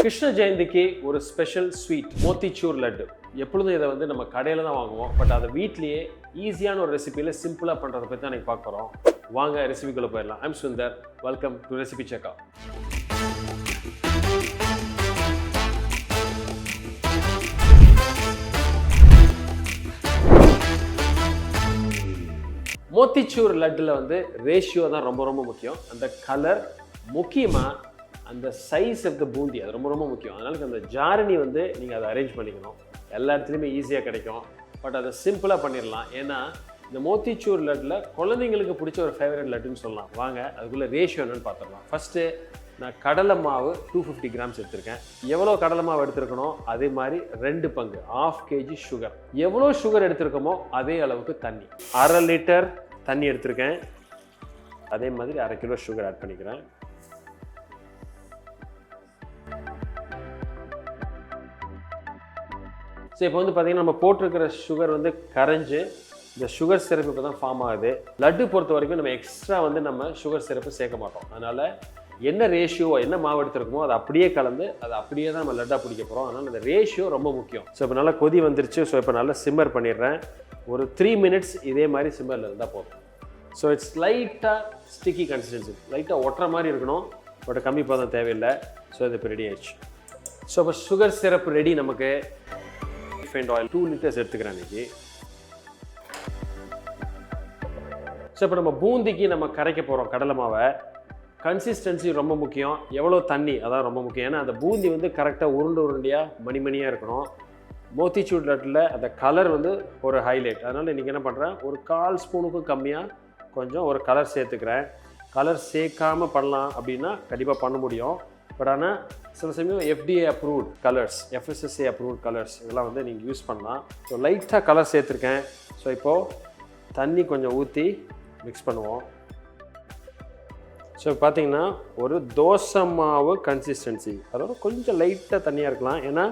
Krishna Jeyanthiki ஒரு special sweet Motichur Laddu. எப்பொழுதும் இதை வந்து நம்ம கடையில் தான் வாங்குவோம். பட் அதை வீட்லேயே ஈஸியான ஒரு ரெசிபியில் சிம்பிளாக பண்ணுறதை பற்றி தான் எனக்கு பார்க்க போகிறோம். வாங்க ரெசிபிக்குள்ளே போயிடலாம். I'm Sundar. Welcome to Recipecheckr. Motichur லட்டில் வந்து ரேஷியோ தான் ரொம்ப முக்கியம். அந்த கலர் முக்கியமாக அந்த சைஸ் ஆஃப் த பூந்தி அது ரொம்ப முக்கியம். அதனால அந்த ஜாரணி வந்து நீங்கள் அதை அரேஞ்ச் பண்ணிக்கணும். எல்லா இடத்துலையுமே ஈஸியாக கிடைக்கும். பட் அதை சிம்பிளாக பண்ணிடலாம். ஏன்னா இந்த Motichur லட்டில் குழந்தைங்களுக்கு பிடிச்ச ஒரு ஃபேவரட் லட்டுன்னு சொல்லலாம். வாங்க அதுக்குள்ளே ரேஷியோ என்னன்னு பார்த்துடலாம். ஃபஸ்ட்டு நான் கடலை மாவு 250 கிராம்ஸ் எடுத்திருக்கேன். எவ்வளோ கடலை மாவு எடுத்துருக்கணும் அதே மாதிரி 2 பங்கு 1/2 kg சுகர். எவ்வளோ சுகர் எடுத்துருக்கோமோ அதே அளவுக்கு தண்ணி. 1/2 லிட்டர் தண்ணி எடுத்திருக்கேன். அதே மாதிரி 1/2 கிலோ சுகர் ஆட் பண்ணிக்கிறேன். ஸோ இப்போ வந்து பார்த்திங்கன்னா நம்ம போட்டிருக்கிற சுகர் வந்து கரைஞ்சி இந்த சுகர் சிரப்பு இப்போ தான் ஃபார்ம் ஆகுது. லட்டு பொறுத்த வரைக்கும் நம்ம எக்ஸ்ட்ரா வந்து நம்ம சுகர் சிரப்பு சேர்க்க மாட்டோம். அதனால் என்ன ரேஷியோ என்ன மாவு எடுத்துருக்கோமோ அதை அப்படியே கலந்து அதை அப்படியே தான் நம்ம லட்டாக பிடிக்க போகிறோம். அதனால் அந்த ரேஷியோ ரொம்ப முக்கியம். ஸோ இப்போ நல்லா கொதி வந்துருச்சு. ஸோ இப்போ நல்லா சிம்மர் பண்ணிடுறேன். ஒரு 3 மினிட்ஸ் இதே மாதிரி சிம்மரில் இருந்தால் போதும். ஸோ இட்ஸ் லைட்டாக ஸ்டிக்கி கன்சிஸ்டன்சி, லைட்டாக ஒட்டுற மாதிரி இருக்கணும். பட் கம்மி பதம் தேவையில்லை. ஸோ இது இப்போ ரெடி ஆயிடுச்சு. ஸோ இப்போ சுகர் சிரப் ரெடி. நமக்கு ரிஃபைண்ட் ஆயில் 2 லிட்டர்ஸ் எடுத்துக்கிறேன் இன்றைக்கி. ஸோ இப்போ நம்ம பூந்திக்கு நம்ம கரைக்க போகிறோம் கடலை மாவை. கன்சிஸ்டன்சி ரொம்ப முக்கியம். எவ்வளோ தண்ணி அதான் ரொம்ப முக்கியம். ஏன்னா அந்த பூந்தி வந்து கரெக்டாக உருண்டையாக மணியாக இருக்கணும். Motichur லட்டில் அந்த கலர் வந்து ஒரு ஹைலைட். அதனால் இன்றைக்கி என்ன பண்ணுறேன், ஒரு 1/4 ஸ்பூனுக்கும் கம்மியாக கொஞ்சம் ஒரு கலர் சேர்த்துக்கிறேன். கலர் சேர்க்காமல் பண்ணலாம் அப்படின்னா கண்டிப்பாக பண்ண முடியும். பட் ஆனால் சில சமயம் FDA approved colours, FSSAI approved colours இதெல்லாம் வந்து நீங்கள் யூஸ் பண்ணலாம். ஸோ லைட்டாக கலர் சேர்த்துருக்கேன். ஸோ இப்போது தண்ணி கொஞ்சம் ஊற்றி மிக்ஸ் பண்ணுவோம். ஸோ பார்த்தீங்கன்னா ஒரு தோசை மாவு கன்சிஸ்டன்சி, அதோட கொஞ்சம் லைட்டாக தண்ணியாக இருக்கலாம். ஏன்னா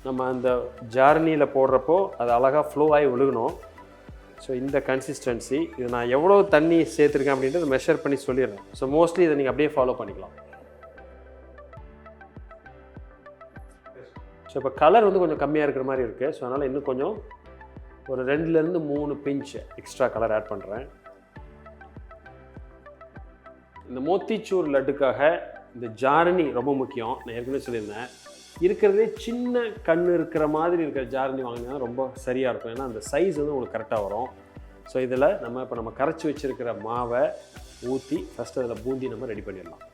நம்ம அந்த ஜார்னியில் போடுறப்போ அது அழகாக ஃப்ளோ ஆகி விழுகணும். ஸோ இந்த கன்சிஸ்டன்சி இது நான் எவ்வளோ தண்ணி சேர்த்துருக்கேன் அப்படின்றத மெஷர் பண்ணி சொல்லிடுறேன். ஸோ மோஸ்ட்லி இதை நீங்கள் அப்படியே ஃபாலோ பண்ணிக்கலாம். ஸோ இப்போ கலர் வந்து கொஞ்சம் கம்மியாக இருக்கிற மாதிரி இருக்குது. ஸோ அதனால் இன்னும் கொஞ்சம் ஒரு 2லேருந்து 3 பிஞ்ச் எக்ஸ்ட்ரா கலர் ஆட் பண்ணுறேன். இந்த Motichur லட்டுக்காக இந்த ஜாரணி ரொம்ப முக்கியம். நான் ஏற்கனவே சொல்லியிருந்தேன், இருக்கிறதே சின்ன கண் இருக்கிற மாதிரி இருக்கிற ஜாரணி வாங்கினா ரொம்ப சரியாக இருக்கும். ஏன்னா அந்த சைஸ் வந்து உங்களுக்கு கரெக்டாக வரும். ஸோ இதில் நம்ம கரைச்சி வச்சுருக்கிற மாவை ஊற்றி ஃபஸ்ட்டு அதில் பூந்தி நம்ம ரெடி பண்ணிடலாம்.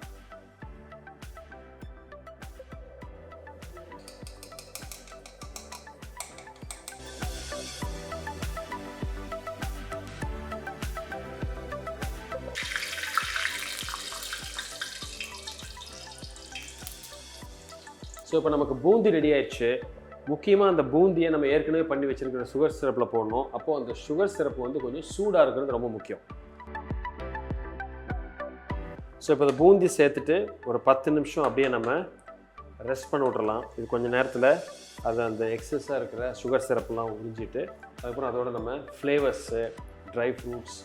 ஸோ இப்போ நமக்கு பூந்தி ரெடி ஆயிடுச்சு. முக்கியமாக அந்த பூந்தியை நம்ம ஏற்கனவே பண்ணி வச்சுருக்கிற சுகர் சிரப்பில் போடணும். அப்போது அந்த சுகர் சிரப்பு வந்து கொஞ்சம் சூடாக இருக்கிறது ரொம்ப முக்கியம். ஸோ இப்போ இந்த பூந்தி சேர்த்துட்டு ஒரு 10 நிமிஷம் அப்படியே நம்ம ரெஸ்ட் பண்ண விட்றலாம். இது கொஞ்சம் நேரத்தில் அது அந்த எக்ஸஸாக இருக்கிற சுகர் சிரப்லாம் உறிஞ்சிட்டு அதுக்கப்புறம் அதோட நம்ம ஃப்ளேவர்ஸு, ட்ரை ஃப்ரூட்ஸ்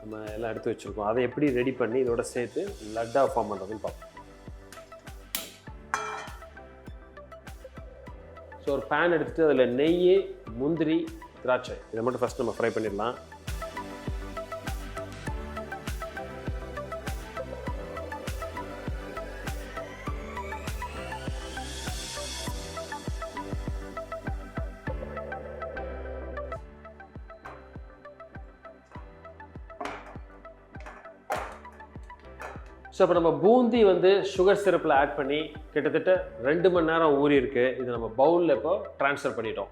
நம்ம எல்லாம் எடுத்து வச்சுருக்கோம். அதை எப்படி ரெடி பண்ணி இதோட சேர்த்து லட்டாக ஃபார்ம் பண்ணுறதுன்னு பார்ப்போம். ஸோ ஒரு பேன் எடுத்துகிட்டு அதில் நெய், முந்திரி, திராட்சை இதை மட்டும் ஃபஸ்ட் நம்ம ஃப்ரை பண்ணிடலாம். ஸோ இப்போ நம்ம பூந்தி வந்து சுகர் சிரப்பில் ஆட் பண்ணி கிட்டத்தட்ட 2 மணி நேரம் ஊறி இருக்குது. இது நம்ம பவுலில் இப்போ ட்ரான்ஸ்ஃபர் பண்ணிட்டோம்.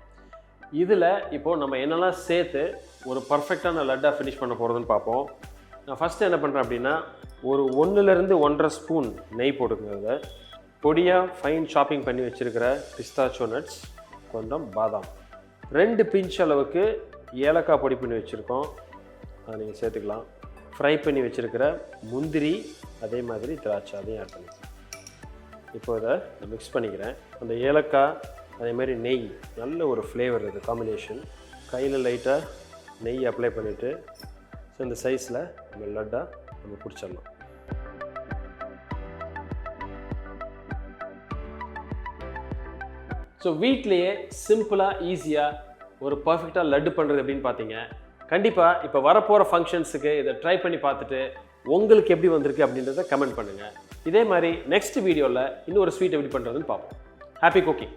இதில் இப்போது நம்ம என்னெல்லாம் சேர்த்து ஒரு பர்ஃபெக்டான லட்டாக ஃபினிஷ் பண்ண போகிறதுன்னு பார்ப்போம். நான் ஃபஸ்ட்டு என்ன பண்ணுறேன் அப்படின்னா ஒரு 1லேருந்து 1.5 ஸ்பூன் நெய் போட்டுக்கோங்க. பொடியாக ஃபைன் ஷாப்பிங் பண்ணி வச்சுருக்கிற பிஸ்தாச்சோ நட்ஸ், கொஞ்சம் பாதாம், 2 பிஞ்ச் அளவுக்கு ஏலக்காய் பொடி பண்ணி வச்சுருக்கோம், அதை நீங்கள் சேர்த்துக்கலாம். ஃப்ரை பண்ணி வச்சுருக்கிற முந்திரி, அதே மாதிரி திராட்சை அதையும் ஆட் பண்ணி இப்போ இதை நான் மிக்ஸ் பண்ணிக்கிறேன். அந்த ஏலக்காய் அதே மாதிரி நெய் நல்ல ஒரு ஃப்ளேவர் இது காம்பினேஷன். கையில் லைட்டாக நெய் அப்ளை பண்ணிவிட்டு ஸோ இந்த சைஸில் நம்ம லட்டாக நம்ம பிடிச்சிடலாம். ஸோ வீட்லேயே சிம்பிளாக ஈஸியாக ஒரு பர்ஃபெக்டாக லட்டு பண்ணுறது எப்படின்னு பார்த்தீங்க. கண்டிப்பாக இப்போ வரப்போகிற ஃபங்க்ஷன்ஸுக்கு இதை ட்ரை பண்ணி பார்த்துட்டு உங்களுக்கு எப்படி வந்திருக்கு அப்படின்றத கமெண்ட் பண்ணுங்கள். இதே மாதிரி நெக்ஸ்ட் வீடியோவில் இன்னொரு ஸ்வீட் எப்படி பண்ணுறதுன்னு பார்ப்போம். Happy cooking.